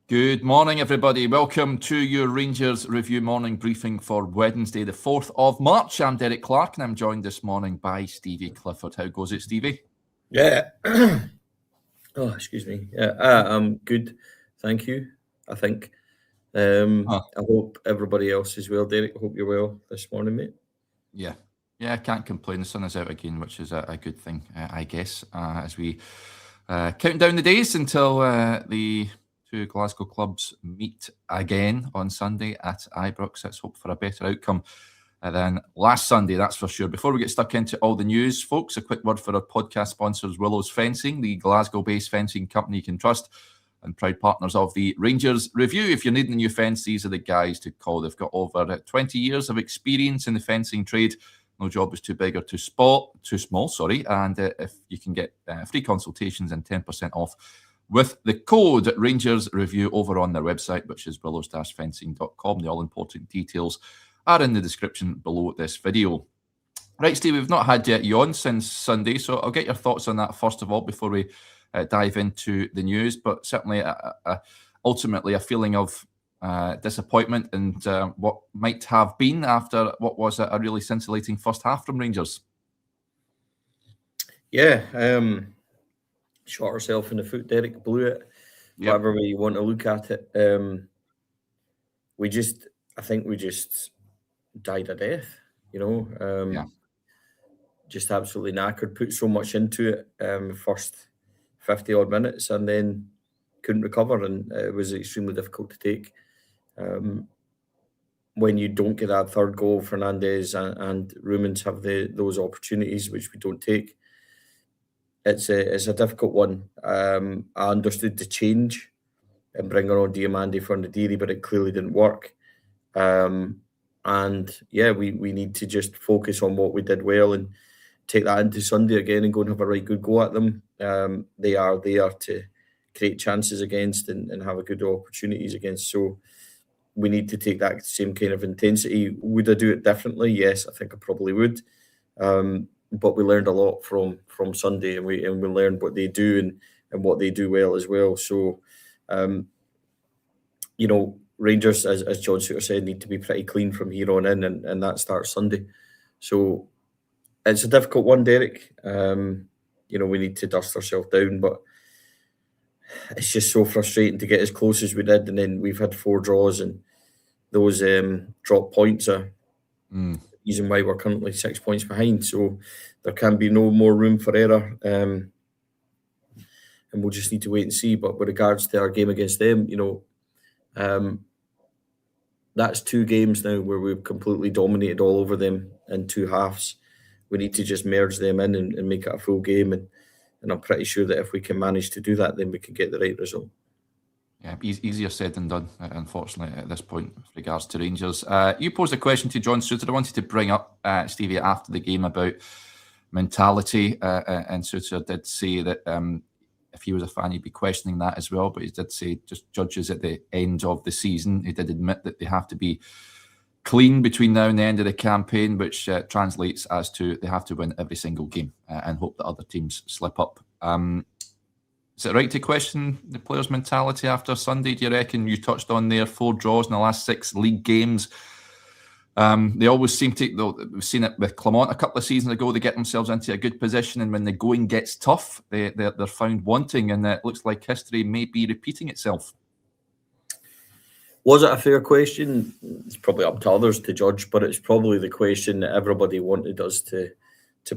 Good morning, everybody. Welcome to your Rangers Review morning briefing for Wednesday, the 4th of March. I'm Derek Clark, and I'm joined this morning by Stevie Clifford. How goes it, Stevie? Yeah. Excuse me. Yeah, I'm good. Thank you, I think. I hope everybody else is well, Derek. I hope you're well this morning, mate. Yeah, I can't complain. The sun is out again, which is a good thing, I guess, as we count down the days until the two Glasgow clubs meet again on Sunday at Ibrox. Let's hope for a better outcome than last Sunday, that's for sure. Before we get stuck into all the news, folks, a quick word for our podcast sponsors, Willows Fencing, the Glasgow-based fencing company you can trust and proud partners of the Rangers Review. If you're needing a new fence, these are the guys to call. They've got over 20 years of experience in the fencing trade. No job is too big or too small, and if you can get free consultations and 10% off with the code Rangers Review over on their website, which is willows-fencing.com. The all-important details are in the description below this video. Right, Steve, we've not had you on since Sunday, so I'll get your thoughts on that first of all before we dive into the news. But certainly, ultimately, a feeling of disappointment and what might have been after what was a really scintillating first half from Rangers. Yeah, shot herself in the foot, Derek, blew it, whatever way you want to look at it. I think we just died a death, just absolutely knackered, put so much into it, first 50 odd minutes, and then couldn't recover, and it was extremely difficult to take. When you don't get that third goal, Fernandez and Rumens have those opportunities which we don't take. It's a difficult one. I understood the change and bringing on Diamandi for Nadiri, but it clearly didn't work. And yeah, we need to just focus on what we did well and take that into Sunday again and go and have a right good go at them. They are there to create chances against and have a good opportunities against. So we need to take that same kind of intensity. Would I do it differently? Yes, I think I probably would. But we learned a lot from Sunday, and we learned what they do and what they do well as well. So, Rangers, as John Suter said, need to be pretty clean from here on in, and that starts Sunday. So it's a difficult one, Derek. We need to dust ourselves down, but it's just so frustrating to get as close as we did, and then we've had 4 draws, and those drop points are the reason why we're currently 6 points behind. So there can be no more room for error, and we'll just need to wait and see. But with regards to our game against them, that's 2 games now where we've completely dominated all over them in 2 halves. We need to just merge them in and make it a full game, and I'm pretty sure that if we can manage to do that, then we can get the right result. Yeah, easier said than done, unfortunately, at this point with regards to Rangers. You posed a question to John Suter. I wanted to bring up, Stevie, after the game about mentality, and Suter did say that if he was a fan, he'd be questioning that as well, but he did say just judges at the end of the season. He did admit that they have to be clean between now and the end of the campaign, which translates as to they have to win every single game and hope that other teams slip up. Is it right to question the players' mentality after Sunday, do you reckon? You touched on their 4 draws in the last 6 league games. They always seem to, though, we've seen it with Clermont a couple of seasons ago, they get themselves into a good position, and when the going gets tough, they're found wanting, and it looks like history may be repeating itself. Was it a fair question? It's probably up to others to judge, but it's probably the question that everybody wanted us to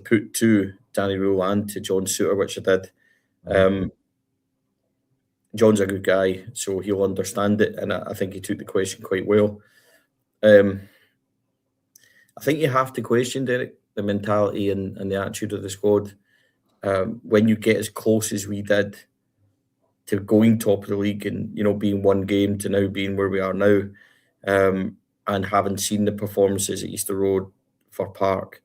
put to Danny Rule and to John Suter, which I did. John's a good guy, so he'll understand it, and I think he took the question quite well. I think you have to question, Derek, the mentality and the attitude of the squad. When you get as close as we did to going top of the league and, being 1 game to now being where we are now, and having seen the performances at Easter Road, Fir Park,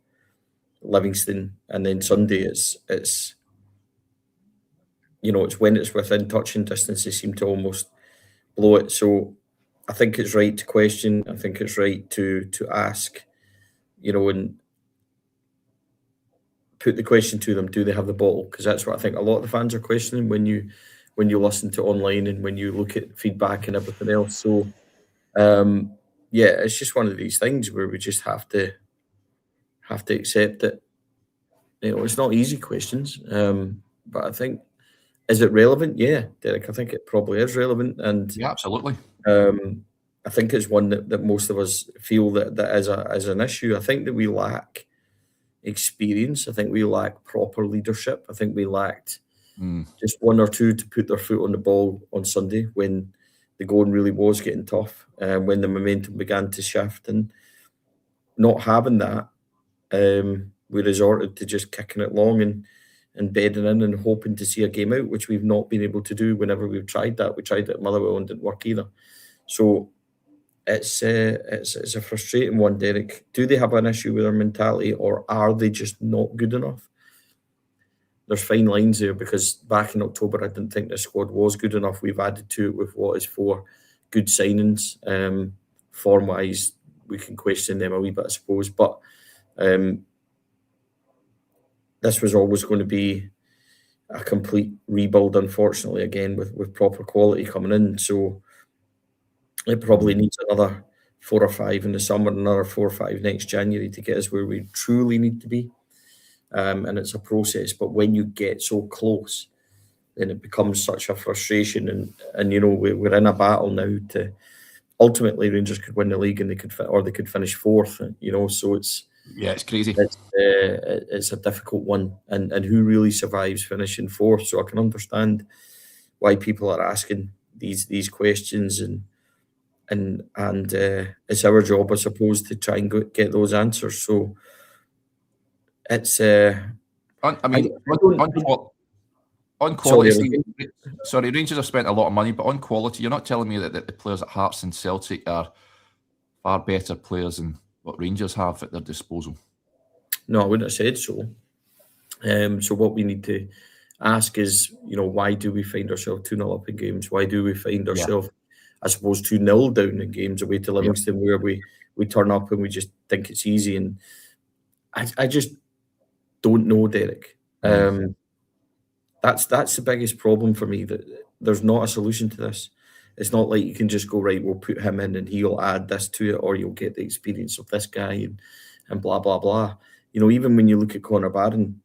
Livingston, and then Sunday, it's when it's within touching distance, they seem to almost blow it. So I think it's right to question. I think it's right to ask, and put the question to them: do they have the bottle? Because that's what I think a lot of the fans are questioning when you listen to online and when you look at feedback and everything else. So yeah, it's just one of these things where we just have to accept that, you know, it's not easy questions. But I think, is it relevant? Yeah, Derek, I think it probably is relevant, and Yeah, absolutely. I think it's one that most of us feel that as an issue. I think that we lack experience. I think we lack proper leadership. I think we lacked just one or two to put their foot on the ball on Sunday when the going really was getting tough, and when the momentum began to shift. And not having that, we resorted to just kicking it long and bedding in and hoping to see a game out, which we've not been able to do whenever we've tried that. We tried it at Motherwell and didn't work either. So it's a frustrating one, Derek. Do they have an issue with their mentality, or are they just not good enough? There's fine lines there, because back in October, I didn't think the squad was good enough. We've added to it with what is 4 good signings. Form-wise, we can question them a wee bit, I suppose. But this was always going to be a complete rebuild, unfortunately, again, with proper quality coming in. So it probably needs another 4 or 5 in the summer, another 4 or 5 next January to get us where we truly need to be. And it's a process, but when you get so close, then it becomes such a frustration. And you know, we're in a battle now to ultimately Rangers could win the league and they could finish 4th. You know, so it's crazy. It's a difficult one, and who really survives finishing 4th? So I can understand why people are asking these questions, and it's our job, I suppose, to try and get those answers. So it's On quality, sorry, Rangers have spent a lot of money, but on quality, you're not telling me that the players at Hearts and Celtic are far better players than what Rangers have at their disposal. No, I wouldn't have said so. So what we need to ask is, you know, why do we find ourselves 2-0 up in games? Why do we find ourselves, I suppose, 2-0 down in games away to Livingston, where we turn up and we just think it's easy? And I just don't know, Derek. That's the biggest problem for me, that there's not a solution to this. It's not like you can just go, right, we'll put him in and he'll add this to it, or you'll get the experience of this guy and blah, blah, blah. You know, even when you look at Connor Barron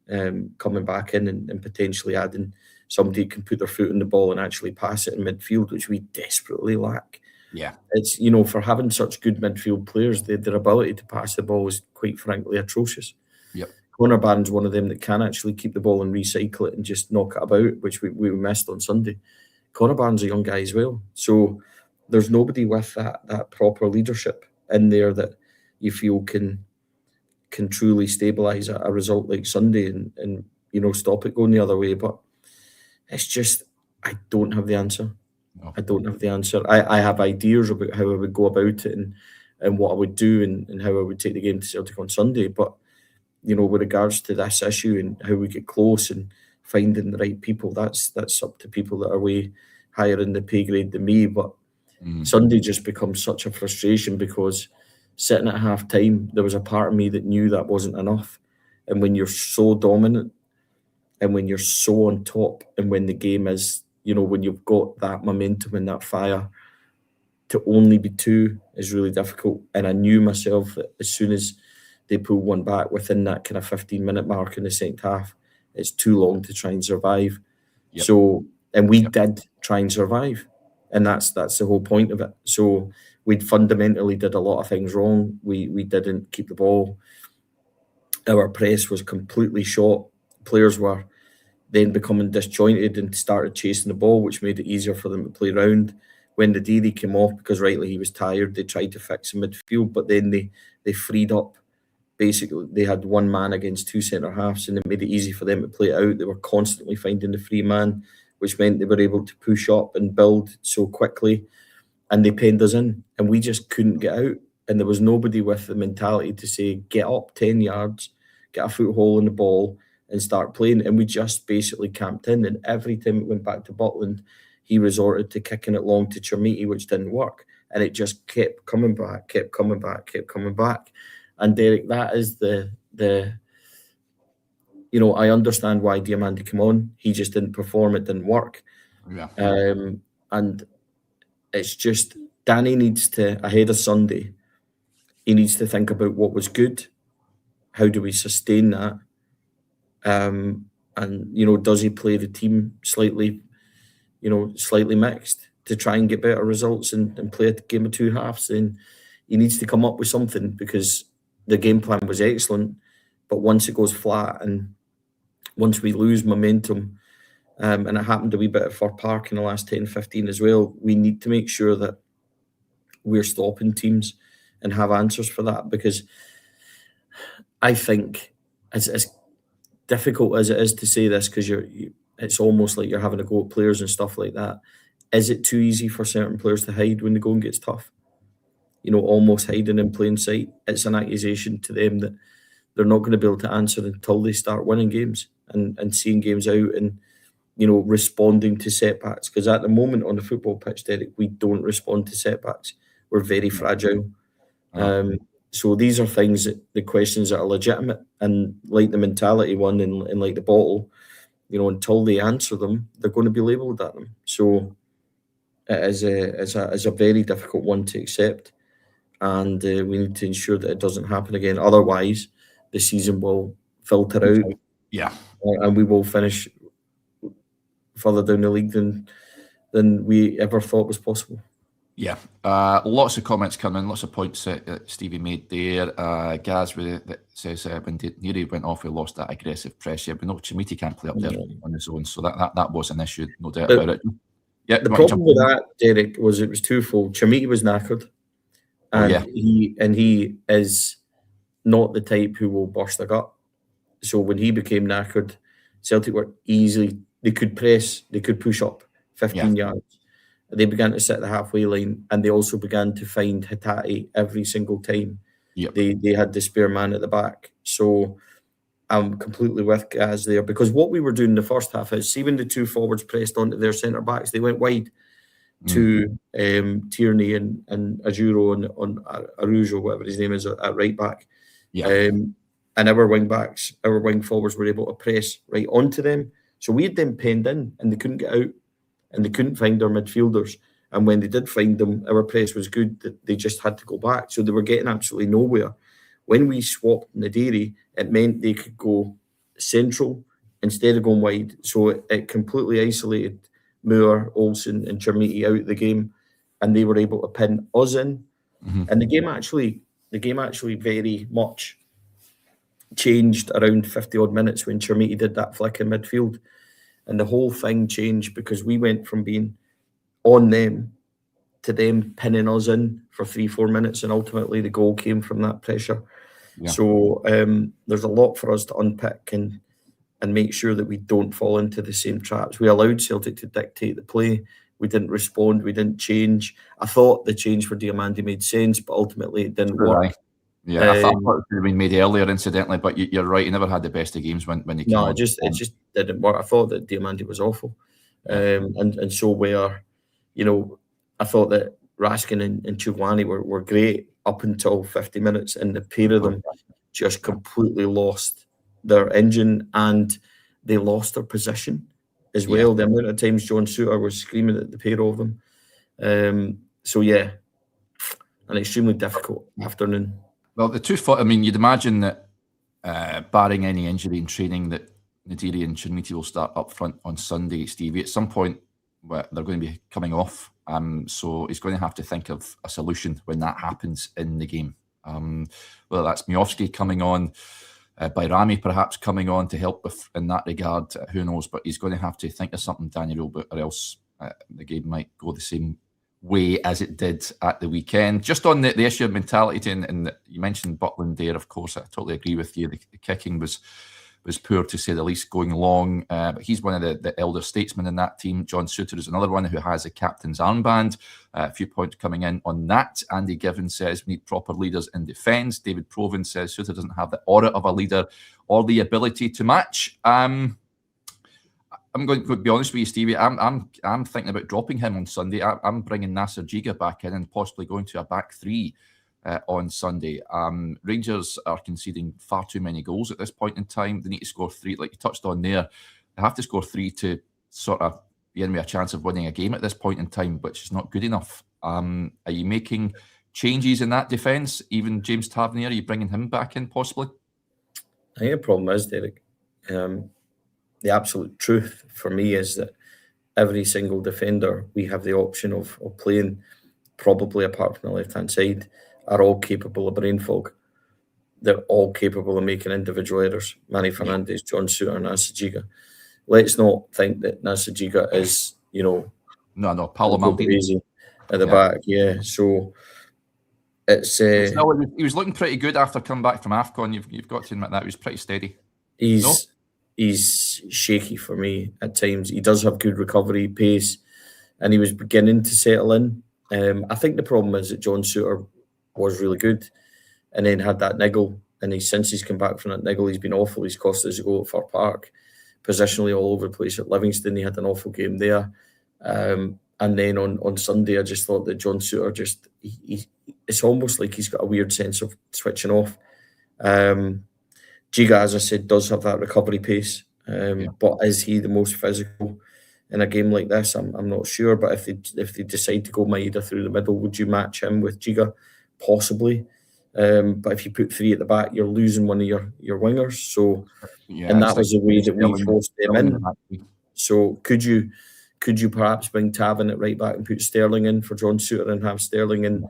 coming back in and potentially adding somebody who can put their foot on the ball and actually pass it in midfield, which we desperately lack. Yeah. It's, you know, for having such good midfield players, their ability to pass the ball is quite frankly atrocious. Yep. Connor Barron's one of them that can actually keep the ball and recycle it and just knock it about, which we missed on Sunday. Connor Barron's a young guy as well. So there's nobody with that proper leadership in there that you feel can truly stabilise a result like Sunday and you know, stop it going the other way. But it's just, I don't have the answer. No. I don't have the answer. I have ideas about how I would go about it and what I would do and how I would take the game to Celtic on Sunday. But, you know, with regards to this issue and how we get close and finding the right people, that's up to people that are way higher in the pay grade than me. But Sunday just becomes such a frustration, because sitting at half time, there was a part of me that knew that wasn't enough. And when you're so dominant and when you're so on top, and when the game is, you know, when you've got that momentum and that fire, to only be 2 is really difficult. And I knew myself that as soon as they pull one back within that kind of 15-minute mark in the second half, it's too long to try and survive. Yep. So, and we did try and survive, and that's the whole point of it. So we fundamentally did a lot of things wrong. We didn't keep the ball. Our press was completely short. Players were then becoming disjointed and started chasing the ball, which made it easier for them to play around. When the Deary came off, because rightly he was tired, they tried to fix in midfield, but then they freed up. Basically, they had one man against 2 centre-halves, and it made it easy for them to play it out. They were constantly finding the free man, which meant they were able to push up and build so quickly, and they penned us in, and we just couldn't get out. And there was nobody with the mentality to say, get up 10 yards, get a foothold in the ball, and start playing. And we just basically camped in, and every time it went back to Butland, he resorted to kicking it long to Chermiti, which didn't work. And it just kept coming back. And Derek, that is the I understand why Diamandi came on. He just didn't perform. It didn't work. Yeah. And it's just Danny needs to, ahead of Sunday, he needs to think about what was good. How do we sustain that? And does he play the team slightly mixed to try and get better results and play a game of two halves? Then he needs to come up with something, because the game plan was excellent, but once it goes flat and once we lose momentum, and it happened a wee bit at Fir Park in the last 10-15 as well, we need to make sure that we're stopping teams and have answers for that, because I think as difficult as it is to say this, because it's almost like you're having a go at players and stuff like that. Is it too easy for certain players to hide when the going gets tough? Almost hiding in plain sight. It's an accusation to them that they're not going to be able to answer until they start winning games and seeing games out and, responding to setbacks. Because at the moment on the football pitch, Derek, we don't respond to setbacks. We're very fragile. So these are things the questions that are legitimate, and like the mentality one and like the bottle, until they answer them, they're going to be labelled at them. So it is a very difficult one to accept, and we need to ensure that it doesn't happen again. Otherwise, the season will filter out, and we will finish further down the league than we ever thought was possible. Yeah, lots of comments coming, lots of points that Stevie made there. Gers that says when Neary went off, we lost that aggressive press. Yeah, but no, Chermiti can't play up there on his own, so that was an issue, no doubt about it. Yeah, the problem with that, Derek, was it was twofold. Chermiti was knackered, and he is not the type who will burst a gut. So when he became knackered, Celtic were easily, they could press, they could push up 15 yards. They began to sit the halfway line, and they also began to find Hatate every single time. They had the spare man at the back. So I'm completely with Gaz there, because what we were doing in the first half is, see when the two forwards pressed onto their centre backs, they went wide to Tierney and Ajuro on Arujo, whatever his name is, at right back. And our wing forwards were able to press right onto them. So we had them penned in, and they couldn't get out. And they couldn't find our midfielders. And when they did find them, our press was good. They just had to go back. So they were getting absolutely nowhere. When we swapped Nadiri, it meant they could go central instead of going wide. So it completely isolated Moore, Olsen and Chermiti out of the game. And they were able to pin us in. And the game actually very much changed around 50-odd minutes when Chermiti did that flick in midfield. And the whole thing changed, because we went from being on them to them pinning us in for 3-4 minutes, and ultimately the goal came from that pressure. So there's a lot for us to unpick and make sure that we don't fall into the same traps. We allowed Celtic to dictate the play. We didn't respond. We didn't change. I thought the change for Diamandi made sense, but ultimately it didn't work. Yeah, I thought it could have been made earlier, incidentally, but you're right. He never had the best of games when he came on. It just didn't work. I thought that Diamandi was awful, and so where, I thought that Raskin and Chugwani were great up until 50 minutes, and the pair of them just completely lost their engine, and they lost their position as well. The amount of times John Souttar was screaming at the pair of them. So yeah, an extremely difficult afternoon. Well, you'd imagine that barring any injury in training, that Nadiri and Chermiti will start up front on Sunday, Stevie. At some point, they're going to be coming off. So he's going to have to think of a solution when that happens in the game. Whether that's Miovski coming on, Bayrami perhaps coming on to help in that regard, who knows? But he's going to have to think of something, Daniel, or else the game might go the same way as it did at the weekend. Just on the issue of mentality, and you mentioned Butland there, of course, I totally agree with you. The kicking was poor, to say the least, going long. But he's one of the elder statesmen in that team. John Souttar is another one who has a captain's armband. A few points coming in on that. Andy Given says we need proper leaders in defence. David Proven says Souttar doesn't have the aura of a leader or the ability to match. I'm going to be honest with you, Stevie. I'm thinking about dropping him on Sunday. I'm bringing Nasser Jiga back in and possibly going to a back three. on Sunday. Rangers are conceding far too many goals at this point in time. They need to score 3, like you touched on there. They have to score 3 to sort of give me a chance of winning a game at this point in time, which is not good enough. Are you making changes in that defence? Even James Tavernier, are you bringing him back in possibly? I think the problem is, Derek, the absolute truth for me is that every single defender we have the option of playing, probably apart from the left-hand side, are all capable of brain fog. They're all capable of making individual errors. Manny Fernandes, John Souttar, Nacer Giga. Let's not think that Nacer Giga is, no, Paulo Maldini at the back. Yeah, so it's. He was looking pretty good after coming back from AFCON. You've got to admit that he was pretty steady. He's shaky for me at times. He does have good recovery pace, and he was beginning to settle in. I think the problem is that John Souttar was really good, and then had that niggle. And since he's come back from that niggle, he's been awful. He's cost us a goal at Fir Park, positionally all over the place at Livingston. He had an awful game there. And then on Sunday, I just thought that John Souttar it's almost like he's got a weird sense of switching off. Giga, as I said, does have that recovery pace. But is he the most physical in a game like this? I'm not sure. But if they decide to go Maeda through the middle, would you match him with Giga? Possibly. But if you put 3 at the back, you're losing one of your wingers. So, and that was the way that we forced them in. So could you perhaps bring Taven at right back and put Sterling in for John Souttar and have Sterling and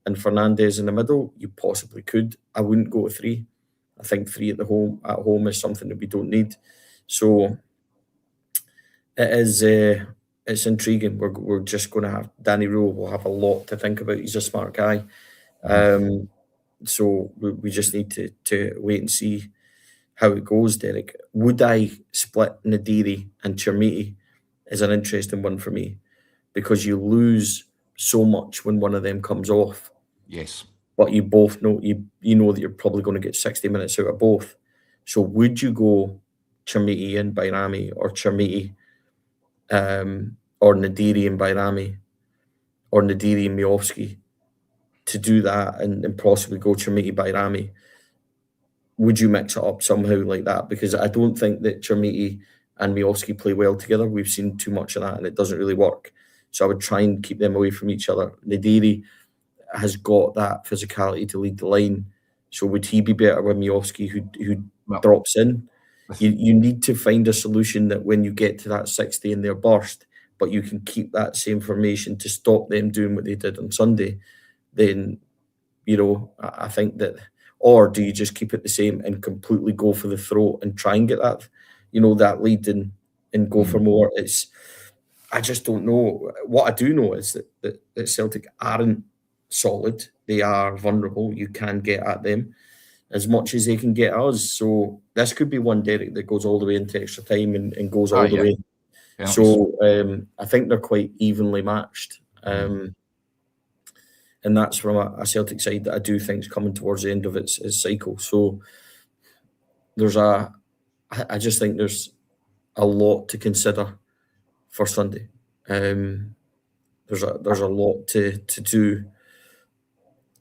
Fernandes in the middle? You possibly could. I wouldn't go to 3. I think 3 at home is something that we don't need. So it is. It's intriguing. We're just going to have Danny Rule will have a lot to think about. He's a smart guy. So we just need to wait and see how it goes, Derek. Would I split Nadiri and Chermiti is an interesting one for me, because you lose so much when one of them comes off. Yes. But you both know you know that you're probably going to get 60 minutes out of both. So would you go Chermiti and Bayrami, or Chermiti or Nadiri and Bayrami, or Nadiri and Miovski, to do that and possibly go Chermiti Bayrami? Would you mix it up somehow like that? Because I don't think that Chermiti and Miovski play well together. We've seen too much of that and it doesn't really work. So I would try and keep them away from each other. Nadiri has got that physicality to lead the line. So would he be better with Miovski, who drops in? You need to find a solution that when you get to that 60 in their burst, but you can keep that same formation to stop them doing what they did on Sunday, then, I think that, or do you just keep it the same and completely go for the throat and try and get that, that lead and go for more? I just don't know. What I do know is that Celtic aren't solid. They are vulnerable. You can get at them as much as they can get us. So this could be one, Derek, that goes all the way into extra time and goes all the way. Yeah. So I think they're quite evenly matched. And that's from a Celtic side that I do think is coming towards the end of its cycle. So I just think there's a lot to consider for Sunday. There's a lot to do.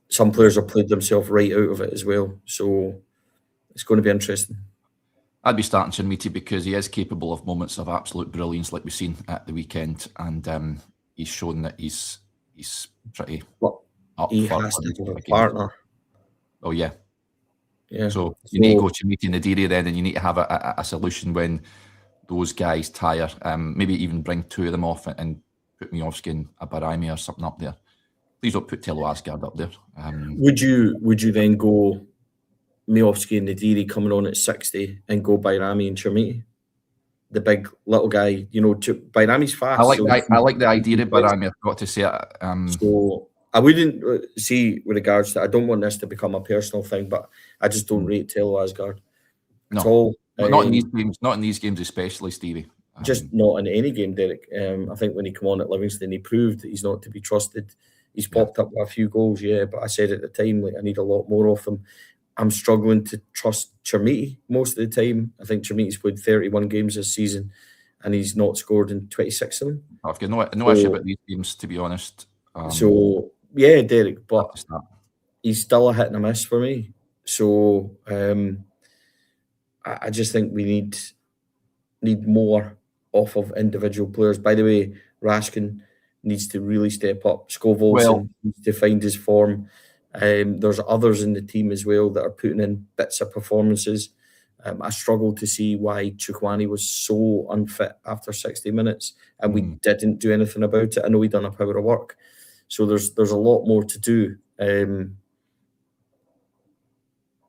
Some players have played themselves right out of it as well. So it's going to be interesting. I'd be starting Chermiti because he is capable of moments of absolute brilliance like we've seen at the weekend. And he's shown that he's pretty up he for has to have a partner. Oh, yeah. So you need to go Chermiti and Nadiri then, and you need to have a solution when those guys tire. Maybe even bring 2 of them off and put Miovski and a Bayrami or something up there. Please don't put Tello Asgard up there. Would you then go Miovski and Nadiri coming on at 60 and go Bayrami and Chermiti? The big little guy, Bayrami's fast. I like the idea of Bayrami, I've got to say it. So I wouldn't see with regards to, I don't want this to become a personal thing, but I just don't rate Tello Asgard at all. Not in these games, not in these games especially, Stevie. Just not in any game, Derek. I think when he came on at Livingston, he proved that he's not to be trusted. He's popped up with a few goals, but I said at the time, I need a lot more of him. I'm struggling to trust Chermiti most of the time. I think Chermiti's played 31 games this season and he's not scored in 26 of them. I've got no issue about these games, to be honest. So, yeah, Derek, but he's still a hit and a miss for me. So I just think we need more off of individual players. By the way, Raskin needs to really step up. Well, Scovolson needs to find his form. There's others in the team as well that are putting in bits of performances. I struggled to see why Chukwani was so unfit after 60 minutes, and we didn't do anything about it. I know we done a power of work, so there's a lot more to do.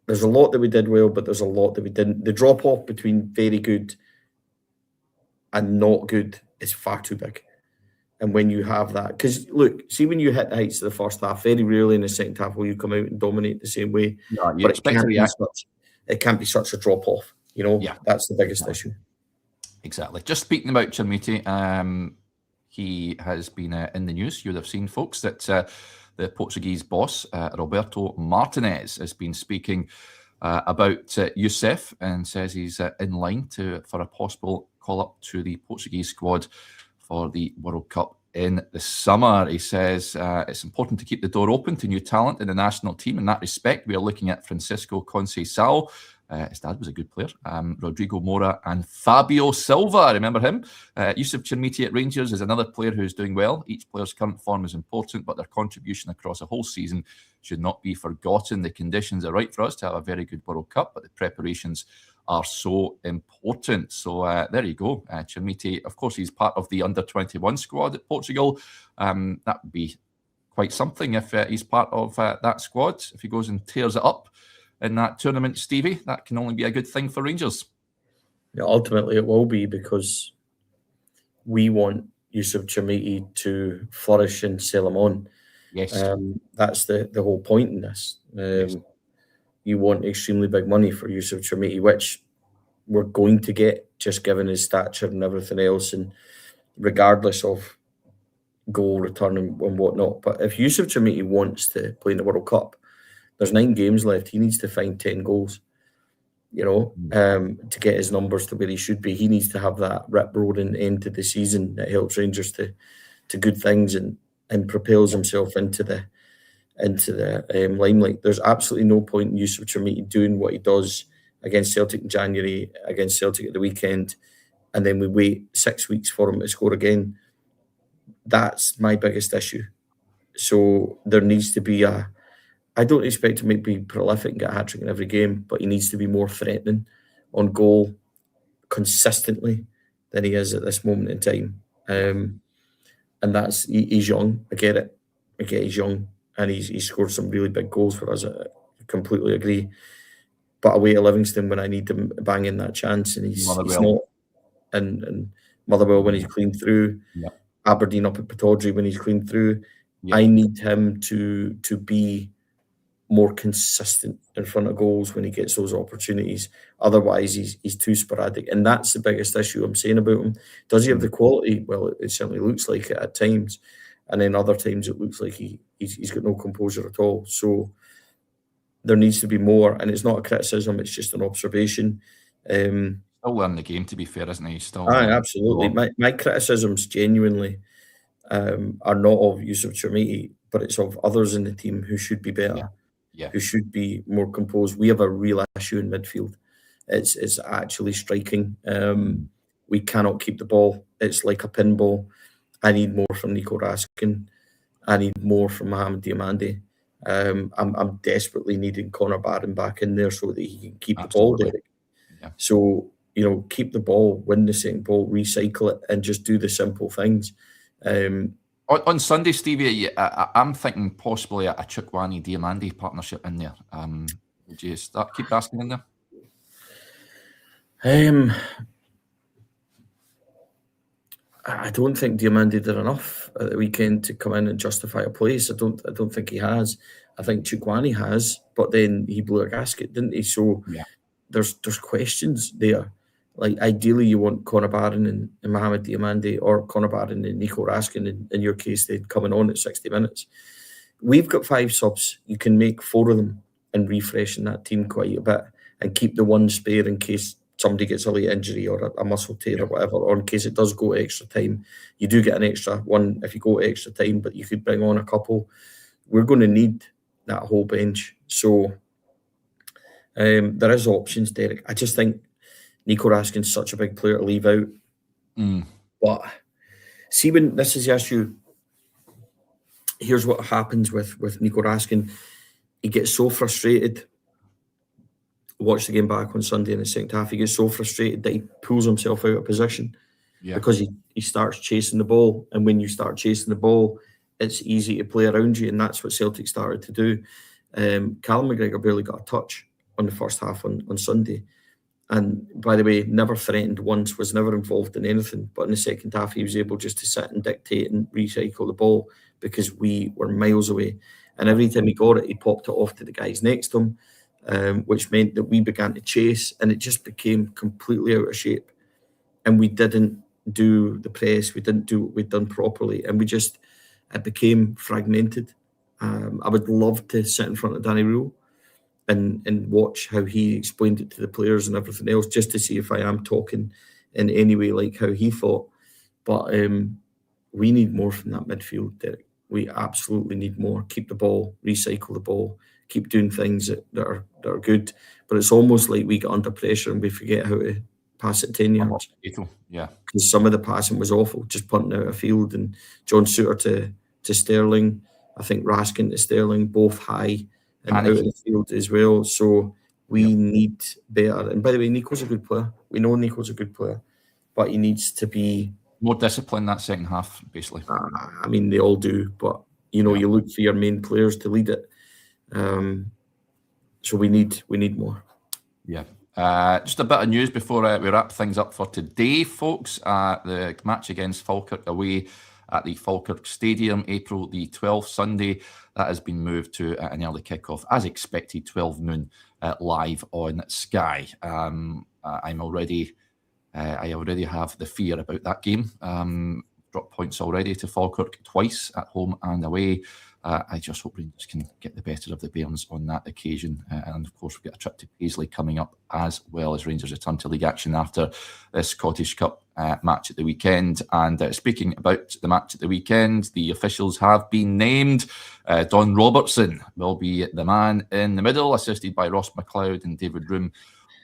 There's a lot that we did well, but there's a lot that we didn't. The drop off between very good and not good is far too big. And when you have that, because look, see, when you hit the heights of the first half, very rarely in the second half will you come out and dominate the same way. yeah, you But expect to react. it can't be such a drop off. You know, Yeah. that's the biggest issue. Exactly. Just speaking about Chermiti, he has been in the news. You would have seen, folks, that the Portuguese boss, Roberto Martinez, has been speaking about Youssef and says he's in line for a possible call-up to the Portuguese squad for the World Cup in the summer. He says it's important to keep the door open to new talent in the national team. In that respect, we are looking at Francisco Conceição. His dad was a good player. Rodrigo Moura and Fabio Silva. Remember him? Youssef Chermiti at Rangers is another player who's doing well. Each player's current form is important, but their contribution across a whole season should not be forgotten. The conditions are right for us to have a very good World Cup, but the preparations are so important. So there you go. Chermiti, of course, he's part of the under-21 squad at Portugal. That would be quite something if he's part of that squad. If he goes and tears it up in that tournament, Stevie, that can only be a good thing for Rangers. Yeah, ultimately it will be, because we want Youssef Chermiti to flourish and sell him on. Yes. That's the whole point in this. Yes. You want extremely big money for Youssef Chermiti, which we're going to get, just given his stature and everything else, and regardless of goal return and whatnot. But if Youssef Chermiti wants to play in the World Cup, there's 9 games left. He needs to find 10 goals, you know, to get his numbers to where he should be. He needs to have that rip-roaring end to the season that helps Rangers to good things and propels himself into the limelight. There's absolutely no point in Youssef Chermiti doing what he does against Celtic in January, against Celtic at the weekend, and then we wait 6 weeks for him to score again. That's my biggest issue. So there needs to be I don't expect him to be prolific and get a hat-trick in every game, but he needs to be more threatening on goal consistently than he is at this moment in time. And that's, he's young. I get it. I get he's young, and he's scored some really big goals for us. I completely agree. But away to Livingston, when I need him banging that chance, and he's not. And Motherwell when he's clean through. Yeah. Aberdeen up at Pittodrie when he's clean through. Yeah. I need him to be more consistent in front of goals when he gets those opportunities. Otherwise, he's too sporadic, and that's the biggest issue I'm saying about him. Does he have the quality? Well, it certainly looks like it at times, and then other times it looks like he's got no composure at all. So there needs to be more, and it's not a criticism; it's just an observation. Still learning the game, to be fair, isn't he? Still, absolutely. My criticisms genuinely are not of Youssef Chermiti, but it's of others in the team who should be better. Yeah. Who should be more composed. We have a real issue in midfield. It's actually striking. We cannot keep the ball. It's like a pinball. I need more from Nico Raskin. I need more from Mohamed Diamande. I'm desperately needing Connor Barron back in there so that he can keep the ball, Derek. Yeah. So, keep the ball, win the second ball, recycle it, and just do the simple things. On Sunday, Stevie, I'm thinking possibly a Chukwani Diamande partnership in there. Would you keep asking in there? I don't think Diamande did enough at the weekend to come in and justify a place. I don't think he has. I think Chukwani has, but then he blew a gasket, didn't he? So there's questions there. Like, ideally, you want Connor Barron and Mohamed Diamande, or Connor Barron and Nico Raskin, in your case, then coming on at 60 minutes. We've got 5 subs. You can make 4 of them and refreshen that team quite a bit, and keep the one spare in case somebody gets a late injury or a muscle tear or whatever, or in case it does go extra time. You do get an extra one if you go extra time, but you could bring on a couple. We're going to need that whole bench. So there is options, Derek. I just think Nico Raskin's such a big player to leave out. But see, when this is the issue, here's what happens with Nico Raskin. He gets so frustrated. Watch the game back on Sunday in the second half. He gets so frustrated that he pulls himself out of position because he starts chasing the ball. And when you start chasing the ball, it's easy to play around you. And that's what Celtic started to do. Callum McGregor barely got a touch on the first half on Sunday. And by the way, never threatened once, was never involved in anything. But in the second half, he was able just to sit and dictate and recycle the ball because we were miles away. And every time he got it, he popped it off to the guys next to him, which meant that we began to chase, and it just became completely out of shape. And we didn't do the press. We didn't do what we'd done properly. And it became fragmented. I would love to sit in front of Danny Rule and watch how he explained it to the players and everything else, just to see if I am talking in any way like how he thought. But we need more from that midfield, Derek. We absolutely need more. Keep the ball, recycle the ball, keep doing things that are good. But it's almost like we get under pressure and we forget how to pass it 10 yards. Yeah. Because some of the passing was awful, just punting out of field. And John Souttar to Sterling, I think Raskin to Sterling, both high and out of the field as well. So we need better. And by the way, Nico's a good player. We know Nico's a good player, but he needs to be more disciplined that second half, basically. I mean, they all do, but you look for your main players to lead it. So we need more. Yeah. Just a bit of news before we wrap things up for today, folks. The match against Falkirk away at the Falkirk Stadium, April the 12th, Sunday. That has been moved to an early kickoff, as expected, 12 noon, live on Sky. I already have the fear about that game. Dropped points already to Falkirk twice at home and away. I just hope Rangers can get the better of the Bairns on that occasion. And of course, we've got a trip to Paisley coming up, as well as Rangers return to league action after the Scottish Cup match at the weekend. And speaking about the match at the weekend, the officials have been named. Don Robertson will be the man in the middle, assisted by Ross McLeod and David Room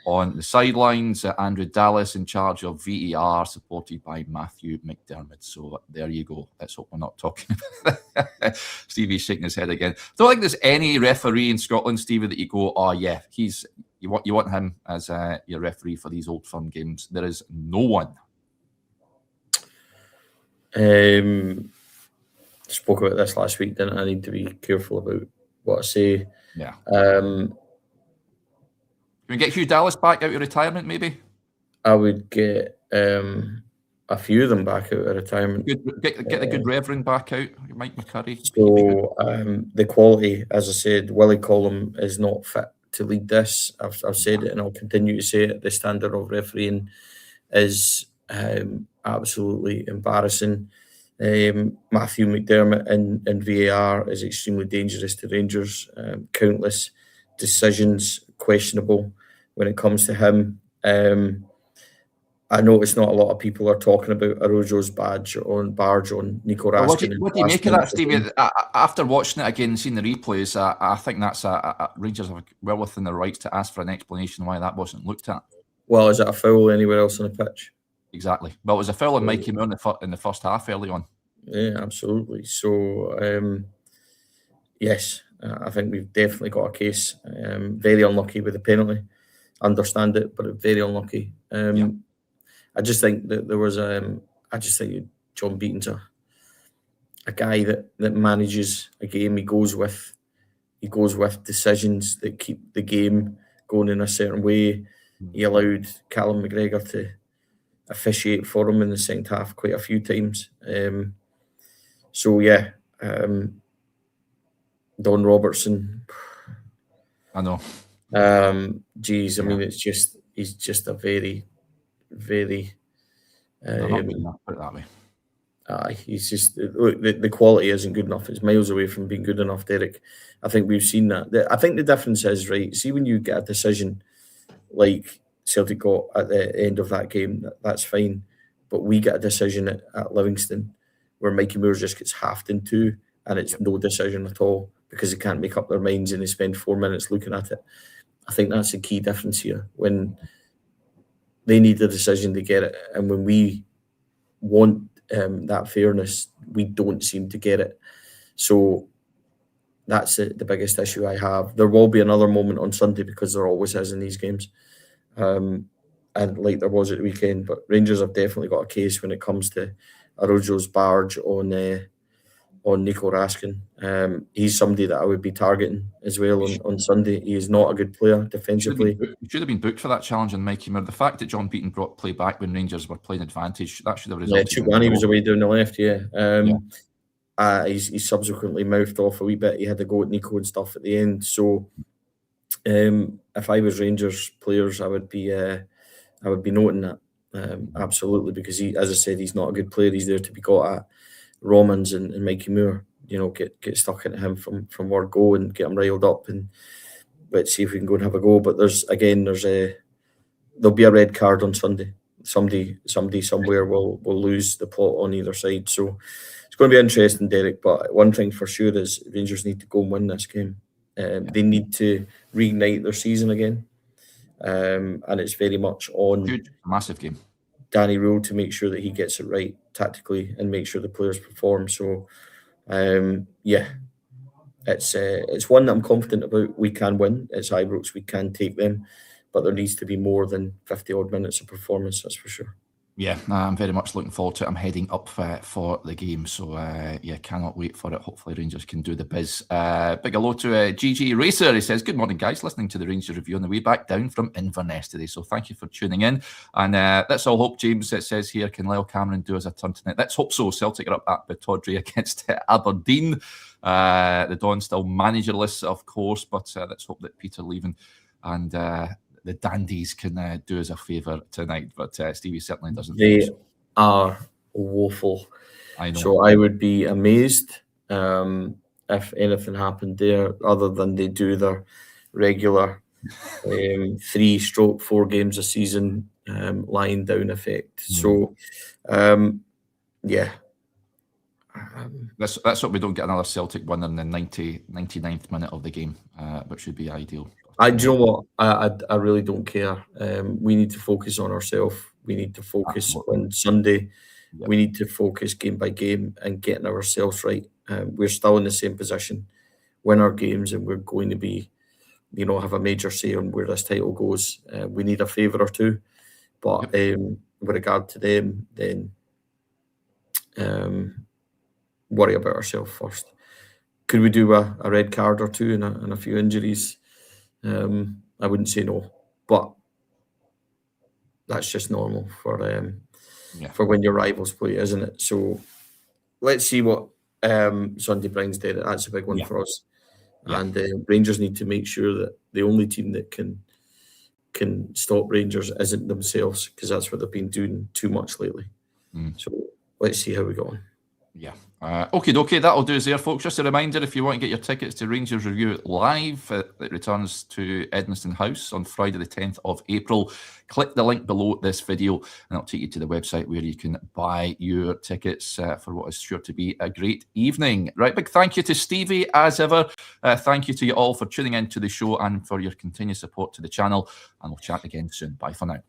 on the sidelines. Andrew Dallas in charge of VAR, supported by Matthew McDermott. So there you go. Let's hope we're not talking. Stevie's shaking his head again. Don't think there's any referee in Scotland, Stevie, that you go, oh yeah, you want him as your referee for these Old Firm games. There is no one. Spoke about this last week, didn't I? I need to be careful about what I say. Yeah. Can we get Hugh Dallas back out of retirement, maybe? I would get a few of them back out of retirement. Get the good Reverend back out, Mike McCurry. So the quality, as I said, Willie Collum is not fit to lead this. I've said it and I'll continue to say it. The standard of refereeing is absolutely embarrassing. Matthew McDermott in VAR is extremely dangerous to Rangers. Countless decisions questionable when it comes to him. I notice not a lot of people are talking about Arojo's barge on Nico Raskin. What do you make of that, Stevie? After watching it again and seeing the replays, I think that's Rangers are well within their rights to ask for an explanation why that wasn't looked at. Well, is it a foul anywhere else on the pitch? Exactly. Well, it was a foul on Mikey Moore in the first half early on. Yeah, absolutely. So, yes, I think we've definitely got a case. Very unlucky with the penalty. Understand it, but very unlucky. I just think that there was I just think John Beaton's a guy that manages a game. He goes with decisions that keep the game going in a certain way. He allowed Callum McGregor to officiate for him in the second half quite a few times. So yeah, Don Robertson. I know. I mean, he's just a very, very. Put it that way. He's just look. The quality isn't good enough. It's miles away from being good enough, Derek. I think we've seen that. I think the difference is, right. See, when you get a decision like Celtic got at the end of that game, that's fine. But we get a decision at Livingston where Mikey Moore just gets halved in two, and it's no decision at all because they can't make up their minds and they spend 4 minutes looking at it. I think that's the key difference here. When they need a decision to get it, and when we want that fairness, we don't seem to get it. So that's the biggest issue I have. There will be another moment on Sunday, because there always is in these games, and like there was at the weekend. But Rangers have definitely got a case when it comes to Araujo's barge on Nico Raskin. He's somebody that I would be targeting as well on Sunday. He is not a good player defensively. He should have been booked for that challenge on Mikey Moore. The fact that John Beaton brought play back when Rangers were playing advantage, that should have resulted. Yeah, Chubani was away down the left. He subsequently mouthed off a wee bit. He had to go at Nico and stuff at the end. So if I was Rangers players, I would be noting that absolutely, because he, as I said, he's not a good player. He's there to be got at. Romans and Mikey Moore, get stuck into him from word go and get him riled up, and let's see if we can go and have a go. But there'll be a red card on Sunday. Somebody somewhere will lose the plot on either side. So it's going to be interesting, Derek. But one thing for sure is Rangers need to go and win this game. They need to reignite their season again, and it's very much on huge, massive game. Danny Rule to make sure that he gets it right tactically and make sure the players perform. So, it's one that I'm confident about. We can win. It's Ibrox. We can take them, but there needs to be more than 50 odd minutes of performance. That's for sure. Yeah, I'm very much looking forward to it. I'm heading up for the game, so cannot wait for it. Hopefully Rangers can do the biz. Big hello to GG Racer. He says, good morning guys, listening to the Rangers review on the way back down from Inverness today, so thank you for tuning in. And let's all hope, James, it says here, can Lyle Cameron do us a turn tonight? Let's hope so. Celtic are up at Betodry against Aberdeen. The Don's still managerless, of course, but let's hope that Peter Leven and the Dandies can do us a favour tonight, but Stevie certainly doesn't. They are woeful. I know. So I would be amazed if anything happened there, other than they do their regular 3/4 games a season lying down effect. So, Let's hope we don't get another Celtic winner in the 99th minute of the game, which should be ideal. Do you know what? I really don't care. We need to focus on ourselves. We need to focus on Sunday. Yep. We need to focus game by game and getting ourselves right. We're still in the same position, win our games, and we're going to be, have a major say on where this title goes. We need a favour or two, but with regard to them, then worry about ourselves first. Could we do a red card or two and a few injuries? I wouldn't say no, but that's just normal for when your rivals play, isn't it? So let's see what Sunday brings there. That's a big one for us. Yeah. And Rangers need to make sure that the only team that can stop Rangers isn't themselves, because that's what they've been doing too much lately. So let's see how we go on. Yeah. Okay, that'll do us there, folks. Just a reminder, if you want to get your tickets to Rangers Review Live, it returns to Edmiston House on Friday the 10th of April. Click the link below this video and it'll take you to the website where you can buy your tickets for what is sure to be a great evening. Right, big thank you to Stevie, as ever. Thank you to you all for tuning in to the show and for your continued support to the channel. And we'll chat again soon. Bye for now.